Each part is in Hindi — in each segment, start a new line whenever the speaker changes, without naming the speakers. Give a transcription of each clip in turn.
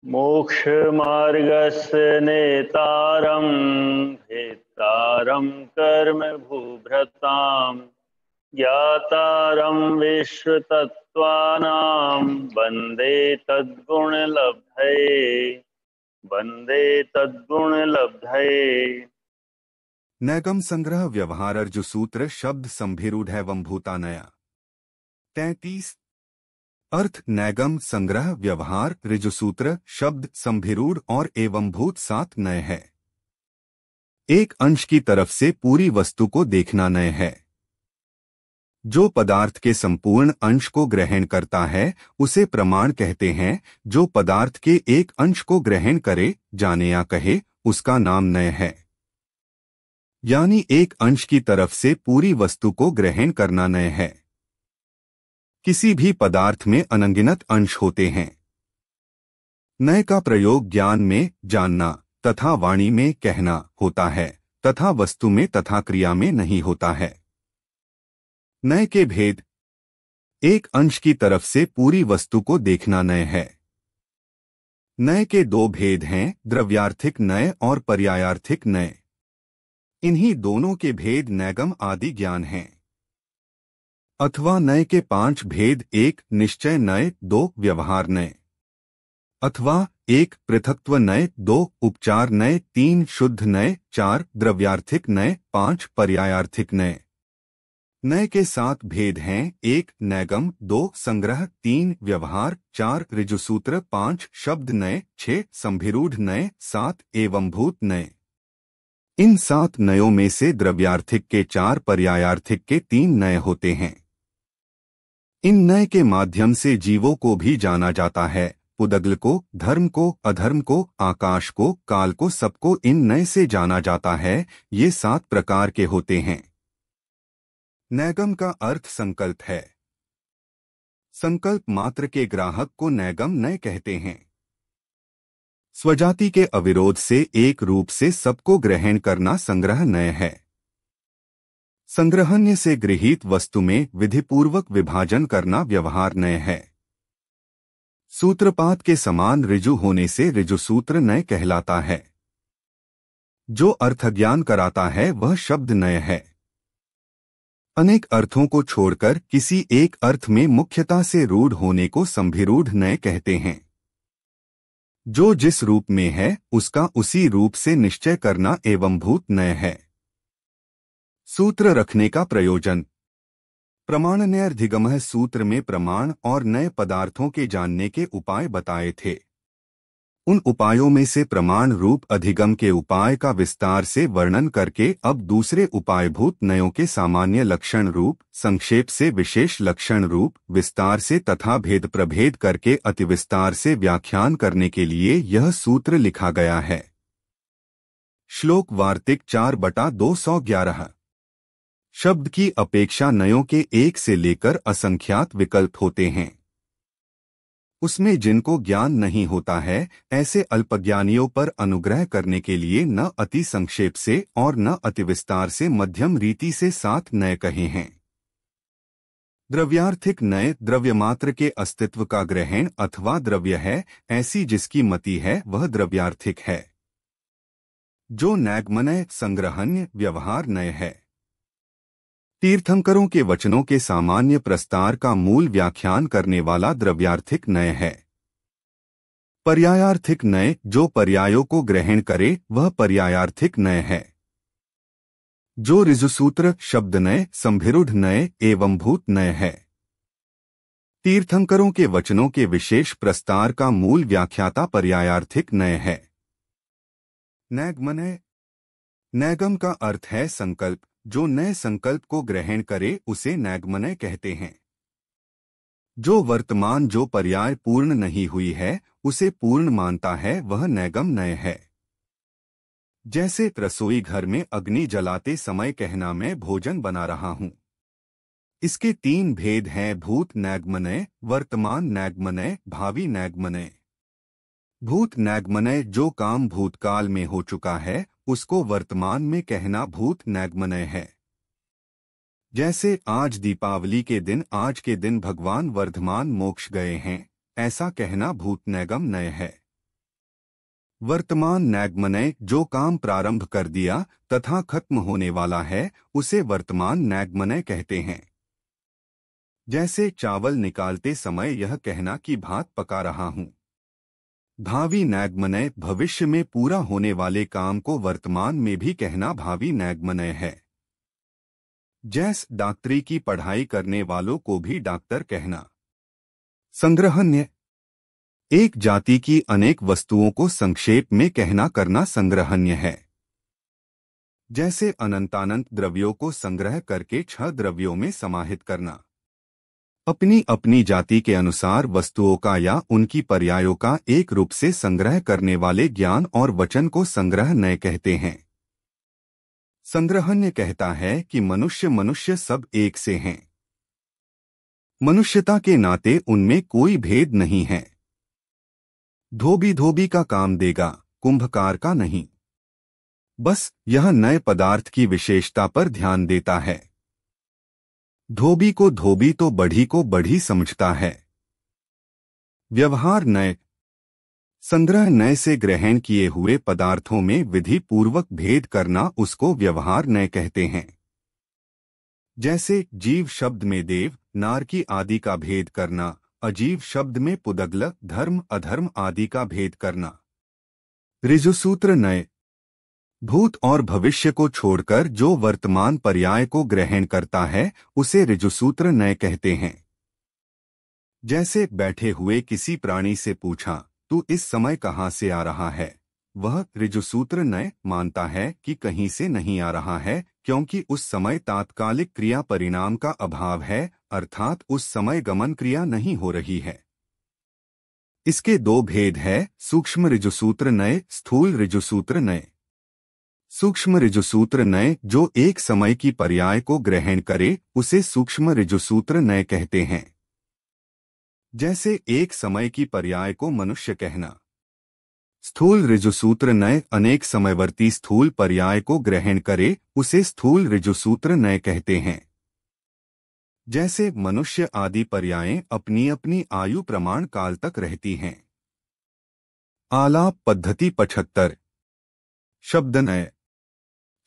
मोक्षमार्गस्य नेतारं भेत्तारं कर्म भूभृतां ज्ञातारं विश्वतत्त्वानां वन्दे तद्गुणलब्धये।
नैगम संग्रह व्यवहार अर्जु सूत्र शब्द संभिरूढ़ एवं भूतानया 33। अर्थ नैगम संग्रह व्यवहार ऋजुसूत्र शब्द संभिरूढ़ और एवं भूत 7 नय है। एक अंश की तरफ से पूरी वस्तु को देखना नय है। जो पदार्थ के संपूर्ण अंश को ग्रहण करता है उसे प्रमाण कहते हैं। जो पदार्थ के एक अंश को ग्रहण करे, जाने या कहे, उसका नाम नय है। यानी एक अंश की तरफ से पूरी वस्तु को ग्रहण करना नय है। किसी भी पदार्थ में अनगिनत अंश होते हैं। नय का प्रयोग ज्ञान में जानना तथा वाणी में कहना होता है तथा वस्तु में तथा क्रिया में नहीं होता है। नय के भेद। एक अंश की तरफ से पूरी वस्तु को देखना नय है। नय के 2 भेद हैं, द्रव्यार्थिक नय और पर्यायार्थिक नय। इन्हीं दोनों के भेद नैगम आदि ज्ञान हैं। अथवा नय के 5 भेद 1 निश्चय नय, 2 व्यवहार नय, अथवा 1 पृथक्त्व नय, 2 उपचार नय, 3 शुद्ध नय, 4 द्रव्यार्थिक नय, 5 पर्यायार्थिक नय। नय के 7 भेद हैं, 1 नैगम, 2 संग्रह, 3 व्यवहार, 4 ऋजुसूत्र, 5 शब्द नय, 6 संभिरूढ़ नय, 7 एवं भूत नय। इन 7 नयों में से द्रव्यार्थिक के 4, पर्यायार्थिक के 3 नय होते हैं। इन नय के माध्यम से जीवों को भी जाना जाता है, पुदग्ल को, धर्म को, अधर्म को, आकाश को, काल को, सबको इन नय से जाना जाता है। ये 7 प्रकार के होते हैं। नैगम का अर्थ संकल्प है। संकल्प मात्र के ग्राहक को नैगम नय कहते हैं। स्वजाति के अविरोध से एक रूप से सबको ग्रहण करना संग्रह नय है। संग्रहण्य से गृहीत वस्तु में विधिपूर्वक विभाजन करना व्यवहार नय है। सूत्रपात के समान ऋजु होने से ऋजुसूत्र नय कहलाता है। जो अर्थज्ञान कराता है वह शब्द नय है। अनेक अर्थों को छोड़कर किसी एक अर्थ में मुख्यता से रूढ़ होने को संभिरूढ़ नय कहते हैं। जो जिस रूप में है उसका उसी रूप से निश्चय करना एवं भूत नय है। सूत्र रखने का प्रयोजन। प्रमाणन्यधिगमः सूत्र में प्रमाण और नए पदार्थों के जानने के उपाय बताए थे। उन उपायों में से प्रमाण रूप अधिगम के उपाय का विस्तार से वर्णन करके अब दूसरे उपायभूत नयों के सामान्य लक्षण रूप, संक्षेप से विशेष लक्षण रूप, विस्तार से तथा भेद प्रभेद करके अतिविस्तार से व्याख्यान करने के लिए यह सूत्र लिखा गया है। श्लोक वार्तिक 4/211। शब्द की अपेक्षा नयों के एक से लेकर असंख्यात विकल्प होते हैं। उसमें जिनको ज्ञान नहीं होता है ऐसे अल्पज्ञानियों पर अनुग्रह करने के लिए न अति संक्षेप से और न अति विस्तार से मध्यम रीति से 7 नय कहे हैं। द्रव्यार्थिक नय द्रव्यमात्र के अस्तित्व का ग्रहण अथवा द्रव्य है, ऐसी जिसकी मति है वह द्रव्यार्थिक है। जो नैगमनय संग्रहण्य व्यवहार नय है। तीर्थंकरों के वचनों के सामान्य प्रस्तार का मूल व्याख्यान करने वाला द्रव्यार्थिक नय है। पर्यायार्थिक नय जो पर्यायों को ग्रहण करे वह पर्यायार्थिक नय है। जो ऋजुसूत्र शब्द नय, संभिरूढ़ नय एवं भूत नय है। तीर्थंकरों के वचनों के विशेष प्रस्तार का मूल व्याख्याता पर्यायार्थिक नय है। नैगमनय। नैगम का अर्थ है संकल्प। जो नए संकल्प को ग्रहण करे उसे नैगमनय कहते हैं। जो वर्तमान जो पर्याय पूर्ण नहीं हुई है उसे पूर्ण मानता है वह नैगम नय है। जैसे रसोई घर में अग्नि जलाते समय कहना मैं भोजन बना रहा हूं। इसके 3 भेद हैं, भूत नैगमनय, वर्तमान नैगमनय, भावी नैगमनय। भूत नैगमनय जो काम भूतकाल में हो चुका है उसको वर्तमान में कहना भूत नैगमनय है। जैसे आज दीपावली के दिन, आज के दिन भगवान वर्धमान मोक्ष गए हैं, ऐसा कहना भूत नैगम नय है। वर्तमान नैगमनय जो काम प्रारंभ कर दिया तथा खत्म होने वाला है उसे वर्तमान नैगमनय कहते हैं। जैसे चावल निकालते समय यह कहना कि भात पका रहा हूं। भावी नैगमनय भविष्य में पूरा होने वाले काम को वर्तमान में भी कहना भावी नैगमनय है। जैस डॉक्टरी की पढ़ाई करने वालों को भी डॉक्टर कहना। संग्रहण्य एक जाति की अनेक वस्तुओं को संक्षेप में कहना करना संग्रहण्य है। जैसे अनंतानंत द्रव्यों को संग्रह करके 6 द्रव्यों में समाहित करना। अपनी अपनी जाति के अनुसार वस्तुओं का या उनकी पर्यायों का एक रूप से संग्रह करने वाले ज्ञान और वचन को संग्रहण्य कहते हैं। संग्रहण्य कहता है कि मनुष्य सब एक से हैं। मनुष्यता के नाते उनमें कोई भेद नहीं है। धोबी धोबी का काम देगा, कुंभकार का नहीं। बस यह नए पदार्थ की विशेषता पर ध्यान देता है। धोबी को धोबी तो बढ़ी को बढ़ी समझता है। व्यवहार नय संग्रह नय से ग्रहण किए हुए पदार्थों में विधि पूर्वक भेद करना उसको व्यवहार नय कहते हैं। जैसे जीव शब्द में देव नारकी आदि का भेद करना, अजीव शब्द में पुदगल धर्म अधर्म आदि का भेद करना। ऋजुसूत्र नय भूत और भविष्य को छोड़कर जो वर्तमान पर्याय को ग्रहण करता है उसे ऋजुसूत्र नय कहते हैं। जैसे बैठे हुए किसी प्राणी से पूछा, तू इस समय कहाँ से आ रहा है? वह ऋजुसूत्र नय मानता है कि कहीं से नहीं आ रहा है, क्योंकि उस समय तात्कालिक क्रिया परिणाम का अभाव है, अर्थात उस समय गमन क्रिया नहीं हो रही है। इसके 2 भेद है, सूक्ष्म ऋजुसूत्र नय, स्थूल ऋजुसूत्र नय। सूक्ष्म ऋजुसूत्र नय जो एक समय की पर्याय को ग्रहण करे उसे सूक्ष्म ऋजुसूत्र नय कहते हैं। जैसे एक समय की पर्याय को मनुष्य कहना। स्थूल ऋजुसूत्र नय अनेक समयवर्ती स्थूल पर्याय को ग्रहण करे उसे स्थूल ऋजुसूत्र नय कहते हैं। जैसे मनुष्य आदि पर्यायें अपनी अपनी आयु प्रमाण काल तक रहती हैं। आलाप पद्धति 75 शब्दनय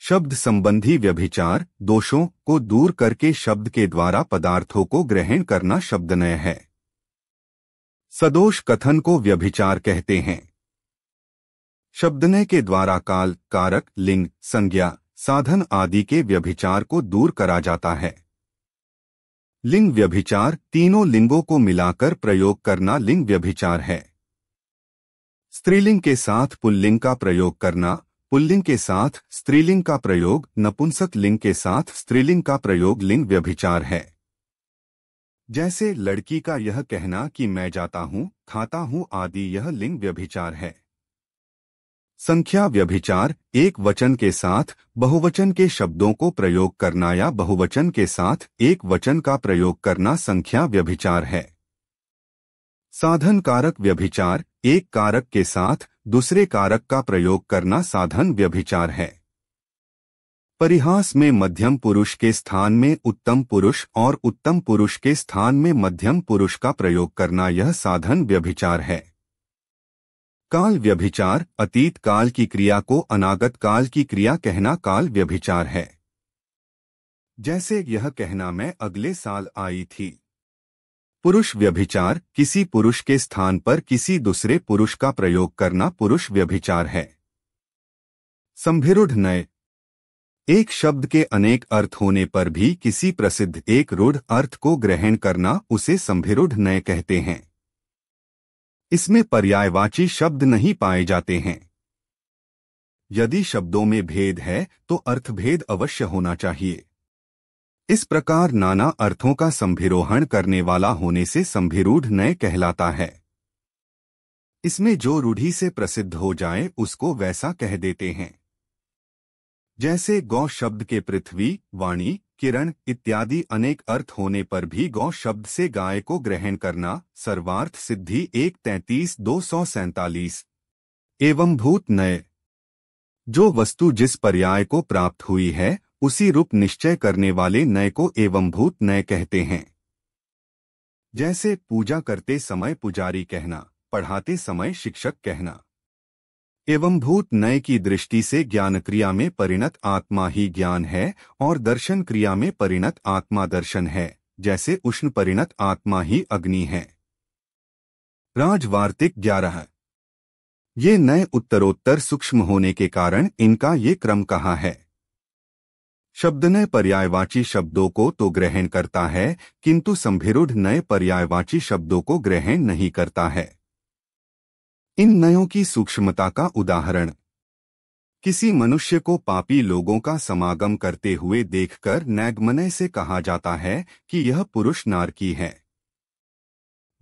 शब्द संबंधी व्यभिचार दोषों को दूर करके शब्द के द्वारा पदार्थों को ग्रहण करना शब्दनय है। सदोष कथन को व्यभिचार कहते हैं। शब्दनय के द्वारा काल कारक लिंग संज्ञा साधन आदि के व्यभिचार को दूर करा जाता है। लिंग व्यभिचार तीनों लिंगों को मिलाकर प्रयोग करना लिंग व्यभिचार है। स्त्रीलिंग के साथ पुल्लिंग का प्रयोग करना, पुल्लिंग के साथ स्त्रीलिंग का प्रयोग, नपुंसक लिंग के साथ स्त्रीलिंग का प्रयोग लिंग व्यभिचार है। जैसे लड़की का यह कहना कि मैं जाता हूँ, खाता हूँ आदि यह लिंग व्यभिचार है। संख्या व्यभिचार एक वचन के साथ बहुवचन के शब्दों को प्रयोग करना या बहुवचन के साथ एक वचन का प्रयोग करना संख्या व्यभिचार है। साधन कारक व्यभिचार एक कारक के साथ दूसरे कारक का प्रयोग करना साधन व्यभिचार है। परिहास में मध्यम पुरुष के स्थान में उत्तम पुरुष और उत्तम पुरुष के स्थान में मध्यम पुरुष का प्रयोग करना यह साधन व्यभिचार है। काल व्यभिचार अतीत काल की क्रिया को अनागत काल की क्रिया कहना काल व्यभिचार है। जैसे यह कहना मैं अगले साल आई थी। पुरुष व्यभिचार किसी पुरुष के स्थान पर किसी दूसरे पुरुष का प्रयोग करना पुरुष व्यभिचार है। संभिरूढ़ नय एक शब्द के अनेक अर्थ होने पर भी किसी प्रसिद्ध एक रूढ़ अर्थ को ग्रहण करना उसे संभिरूढ़ नय कहते हैं। इसमें पर्यायवाची शब्द नहीं पाए जाते हैं। यदि शब्दों में भेद है तो अर्थभेद अवश्य होना चाहिए। इस प्रकार नाना अर्थों का संभिरोहण करने वाला होने से संभिरूढ़ नय कहलाता है। इसमें जो रूढ़ी से प्रसिद्ध हो जाए उसको वैसा कह देते हैं। जैसे गौ शब्द के पृथ्वी, वाणी, किरण इत्यादि अनेक अर्थ होने पर भी गौ शब्द से गाय को ग्रहण करना सर्वार्थ सिद्धि 1:33-247 एवं भूत नय जो वस्तु जिस पर्याय को प्राप्त हुई है उसी रूप निश्चय करने वाले नय को एवं भूत नय कहते हैं। जैसे पूजा करते समय पुजारी कहना, पढ़ाते समय शिक्षक कहना। एवं भूत नय की दृष्टि से ज्ञान क्रिया में परिणत आत्मा ही ज्ञान है और दर्शन क्रिया में परिणत आत्मा दर्शन है, जैसे उष्ण परिणत आत्मा ही अग्नि है। राजवार्तिक 11। ये नए उत्तरोत्तर सूक्ष्म होने के कारण इनका ये क्रम कहा है। शब्दनय पर्यायवाची शब्दों को तो ग्रहण करता है, किंतु संभिरूढ़ नए पर्यायवाची शब्दों को ग्रहण नहीं करता है। इन नयों की सूक्ष्मता का उदाहरण, किसी मनुष्य को पापी लोगों का समागम करते हुए देखकर नैगमनय से कहा जाता है कि यह पुरुष नारकी है।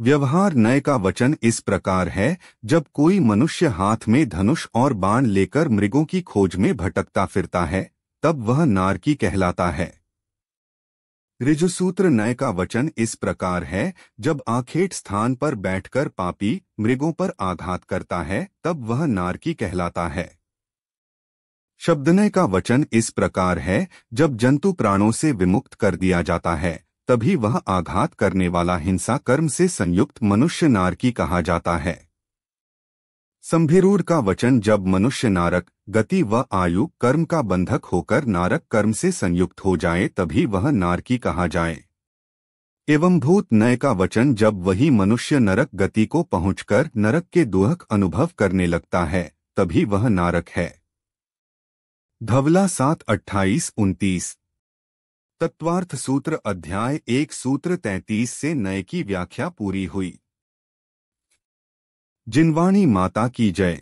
व्यवहार नय का वचन इस प्रकार है, जब कोई मनुष्य हाथ में धनुष और बाण लेकर मृगों की खोज में भटकता फिरता है, तब वह नारकी कहलाता है। ऋजुसूत्र नय का वचन इस प्रकार है, जब आखेट स्थान पर बैठकर पापी मृगों पर आघात करता है, तब वह नारकी कहलाता है। शब्दनय का वचन इस प्रकार है, जब जंतु प्राणों से विमुक्त कर दिया जाता है, तभी वह आघात करने वाला हिंसा कर्म से संयुक्त मनुष्य नारकी कहा जाता है। संभिरूढ़ का वचन जब मनुष्य नारक गति व आयु कर्म का बंधक होकर नारक कर्म से संयुक्त हो जाए, तभी वह नारकी कहा जाए। एवं भूत नय का वचन जब वही मनुष्य नरक गति को पहुंचकर नरक के दुहक अनुभव करने लगता है, तभी वह नारक है। धवला 7:28-29। तत्वार्थ सूत्र अध्याय 1 सूत्र 33 से नय की व्याख्या पूरी हुई। जिनवाणी माता की जय।